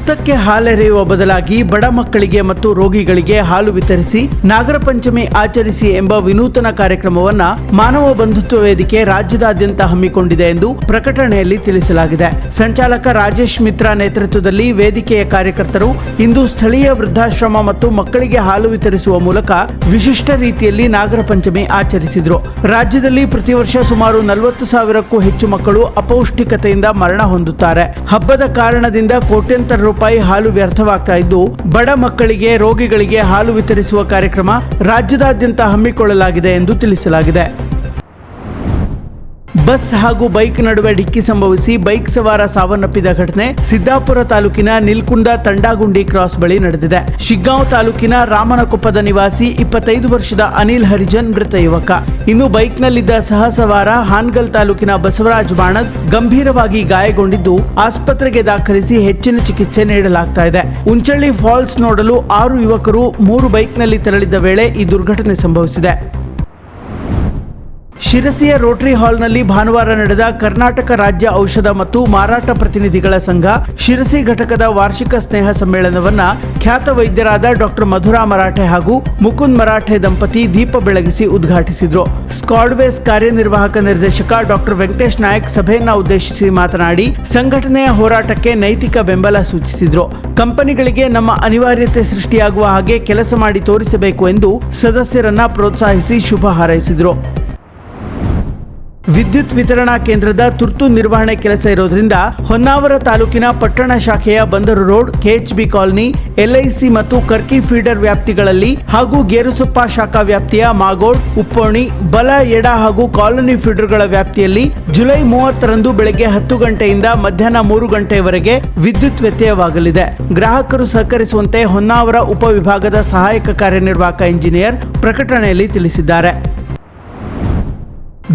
ಹುತ್ತಕ್ಕೆ ಹಾಲೆರೆಯುವ ಬದಲಾಗಿ ಬಡ ಮಕ್ಕಳಿಗೆ ಮತ್ತು ರೋಗಿಗಳಿಗೆ ಹಾಲು ವಿತರಿಸಿ ನಾಗರ ಪಂಚಮಿ ಆಚರಿಸಿ ಎಂಬ ವಿನೂತನ ಕಾರ್ಯಕ್ರಮವನ್ನ ಮಾನವ ಬಂಧುತ್ವ ವೇದಿಕೆ ರಾಜ್ಯದಾದ್ಯಂತ ಹಮ್ಮಿಕೊಂಡಿದೆ ಎಂದು ಪ್ರಕಟಣೆಯಲ್ಲಿ ತಿಳಿಸಲಾಗಿದೆ. ಸಂಚಾಲಕ ರಾಜೇಶ್ ಮಿತ್ರ ನೇತೃತ್ವದಲ್ಲಿ ವೇದಿಕೆಯ ಕಾರ್ಯಕರ್ತರು ಇಂದು ಸ್ಥಳೀಯ ವೃದ್ಧಾಶ್ರಮ ಮತ್ತು ಮಕ್ಕಳಿಗೆ ಹಾಲು ವಿತರಿಸುವ ಮೂಲಕ ವಿಶಿಷ್ಟ ರೀತಿಯಲ್ಲಿ ನಾಗರ ಪಂಚಮಿ ಆಚರಿಸಿದರು. ರಾಜ್ಯದಲ್ಲಿ ಪ್ರತಿ ವರ್ಷ ಸುಮಾರು 40,000ಕ್ಕೂ ಹೆಚ್ಚು ಮಕ್ಕಳು ಅಪೌಷ್ಟಿಕತೆಯಿಂದ ಮರಣ ಹೊಂದುತ್ತಾರೆ. ಹಬ್ಬದ ಕಾರಣದಿಂದ ಕೋಟ್ಯಂತರ ರೂಪಾಯಿ ಹಾಲು ವ್ಯರ್ಥವಾಗ್ತಾ ಇದ್ದು, ಬಡ ಮಕ್ಕಳಿಗೆ ರೋಗಿಗಳಿಗೆ ಹಾಲು ವಿತರಿಸುವ ಕಾರ್ಯಕ್ರಮ ರಾಜ್ಯದಾದ್ಯಂತ ಹಮ್ಮಿಕೊಳ್ಳಲಾಗಿದೆ ಎಂದು ತಿಳಿಸಲಾಗಿದೆ. ಬಸ್ ಹಾಗೂ ಬೈಕ್ ನಡುವೆ ಡಿಕ್ಕಿ ಸಂಭವಿಸಿ ಬೈಕ್ ಸವಾರ ಸಾವನ್ನಪ್ಪಿದ ಘಟನೆ ಸಿದ್ದಾಪುರ ತಾಲೂಕಿನ ನಿಲ್ಕುಂದ ತಂಡಾಗುಂಡಿ ಕ್ರಾಸ್ ಬಳಿ ನಡೆದಿದೆ. ಶಿಗ್ಗಾಂವ್ ತಾಲೂಕಿನ ರಾಮನಕೊಪ್ಪದ ನಿವಾಸಿ 25 ವರ್ಷದ ಅನಿಲ್ ಹರಿಜನ್ ಮೃತ ಯುವಕ. ಇನ್ನು ಬೈಕ್ನಲ್ಲಿದ್ದ ಸಹಸವಾರ ಹಾನಗಲ್ ತಾಲೂಕಿನ ಬಸವರಾಜ್ ಬಾಣದ್ ಗಂಭೀರವಾಗಿ ಗಾಯಗೊಂಡಿದ್ದು ಆಸ್ಪತ್ರೆಗೆ ದಾಖಲಿಸಿ ಹೆಚ್ಚಿನ ಚಿಕಿತ್ಸೆ ನೀಡಲಾಗ್ತಾ ಇದೆ. ಉಂಚಳ್ಳಿ ಫಾಲ್ಸ್ ನೋಡಲು 6 ಯುವಕರು 3 ಬೈಕ್ನಲ್ಲಿ ತೆರಳಿದ್ದ ವೇಳೆ ಈ ದುರ್ಘಟನೆ ಸಂಭವಿಸಿದೆ. ಶಿರಸಿಯ ರೋಟರಿ ಹಾಲ್ನಲ್ಲಿ ಭಾನುವಾರ ನಡೆದ ಕರ್ನಾಟಕ ರಾಜ್ಯ ಔಷಧ ಮತ್ತು ಮಾರಾಟ ಪ್ರತಿನಿಧಿಗಳ ಸಂಘ ಶಿರಸಿ ಘಟಕದ ವಾರ್ಷಿಕ ಸ್ನೇಹ ಸಮ್ಮೇಳನವನ್ನ ಖ್ಯಾತ ವೈದ್ಯರಾದ ಡಾಕ್ಟರ್ ಮಧುರಾ ಮರಾಠೆ ಹಾಗೂ ಮುಕುಂದ್ ಮರಾಠೆ ದಂಪತಿ ದೀಪ ಬೆಳಗಿಸಿ ಉದ್ಘಾಟಿಸಿದ್ರು. ಸ್ಕಾಡ್ವೇಸ್ ಕಾರ್ಯನಿರ್ವಾಹಕ ನಿರ್ದೇಶಕ ಡಾಕ್ಟರ್ ವೆಂಕಟೇಶ್ ನಾಯಕ್ ಸಭೆಯನ್ನ ಉದ್ದೇಶಿಸಿ ಮಾತನಾಡಿ ಸಂಘಟನೆಯ ಹೋರಾಟಕ್ಕೆ ನೈತಿಕ ಬೆಂಬಲ ಸೂಚಿಸಿದ್ರು. ಕಂಪನಿಗಳಿಗೆ ನಮ್ಮ ಅನಿವಾರ್ಯತೆ ಸೃಷ್ಟಿಯಾಗುವ ಹಾಗೆ ಕೆಲಸ ಮಾಡಿ ತೋರಿಸಬೇಕು ಎಂದು ಸದಸ್ಯರನ್ನ ಪ್ರೋತ್ಸಾಹಿಸಿ ಶುಭ ಹಾರೈಸಿದ್ರು. ವಿದ್ಯುತ್ ವಿತರಣಾ ಕೇಂದ್ರದ ತುರ್ತು ನಿರ್ವಹಣೆ ಕೆಲಸ ಇರೋದ್ರಿಂದ ಹೊನ್ನಾವರ ತಾಲೂಕಿನ ಪಟ್ಟಣ ಶಾಖೆಯ ಬಂದರು ರೋಡ್, ಕೆಎಚ್ಬಿ ಕಾಲನಿ, ಎಲ್ಐಸಿ ಮತ್ತು ಕರ್ಕಿ ಫೀಡರ್ ವ್ಯಾಪ್ತಿಗಳಲ್ಲಿ ಹಾಗೂ ಗೇರುಸೊಪ್ಪ ಶಾಖಾ ವ್ಯಾಪ್ತಿಯ ಮಾಗೋಡ್, ಉಪ್ಪೋಣಿ, ಬಲ, ಎಡ ಹಾಗೂ ಕಾಲೋನಿ ಫೀಡರ್ಗಳ ವ್ಯಾಪ್ತಿಯಲ್ಲಿ ಜುಲೈ 30ರಂದು ಬೆಳಗ್ಗೆ 10 ಗಂಟೆಯಿಂದ ಮಧ್ಯಾಹ್ನ 3 ಗಂಟೆಯವರೆಗೆ ವಿದ್ಯುತ್ ವ್ಯತ್ಯಯವಾಗಲಿದೆ. ಗ್ರಾಹಕರು ಸಹಕರಿಸುವಂತೆ ಹೊನ್ನಾವರ ಉಪವಿಭಾಗದ ಸಹಾಯಕ ಕಾರ್ಯನಿರ್ವಾಹಕ ಇಂಜಿನಿಯರ್ ಪ್ರಕಟಣೆಯಲ್ಲಿ ತಿಳಿಸಿದ್ದಾರೆ.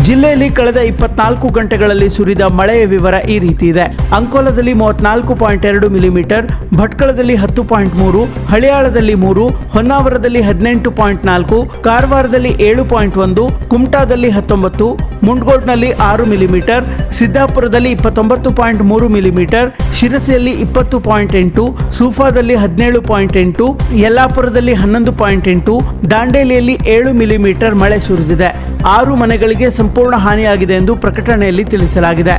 ಜಿಲ್ಲೆಯಲ್ಲಿ ಕಳೆದ 24 ಗಂಟೆಗಳಲ್ಲಿ ಸುರಿದ ಮಳೆಯ ವಿವರ ಈ ರೀತಿ ಇದೆ. ಅಂಕೋಲದಲ್ಲಿ 34.2 ಮಿಲಿಮೀಟರ್, ಭಟ್ಕಳದಲ್ಲಿ 10.3, ಹಳಿಯಾಳದಲ್ಲಿ 3, ಹೊನ್ನಾವರದಲ್ಲಿ 18.4, ಕಾರವಾರದಲ್ಲಿ 7.1, ಕುಮಟಾದಲ್ಲಿ 19, ಮುಂಡಗೋಡ್ನಲ್ಲಿ 6 ಮಿಲಿಮೀಟರ್, ಸಿದ್ದಾಪುರದಲ್ಲಿ 29.3 ಮಿಲಿಮೀಟರ್, ಶಿರಸಿಯಲ್ಲಿ 20.8, ಸೂಫಾದಲ್ಲಿ 17.8, ಯಲ್ಲಾಪುರದಲ್ಲಿ 11.8, ದಾಂಡೇಲಿಯಲ್ಲಿ 7 ಮಿಲಿಮೀಟರ್ ಮಳೆ ಸುರಿದಿದೆ. 6 ಮನೆಗಳಿಗೆ ಸಂಪೂರ್ಣ ಹಾನಿಯಾಗಿದೆ ಎಂದು ಪ್ರಕಟಣೆಯಲ್ಲಿ ತಿಳಿಸಲಾಗಿದೆ.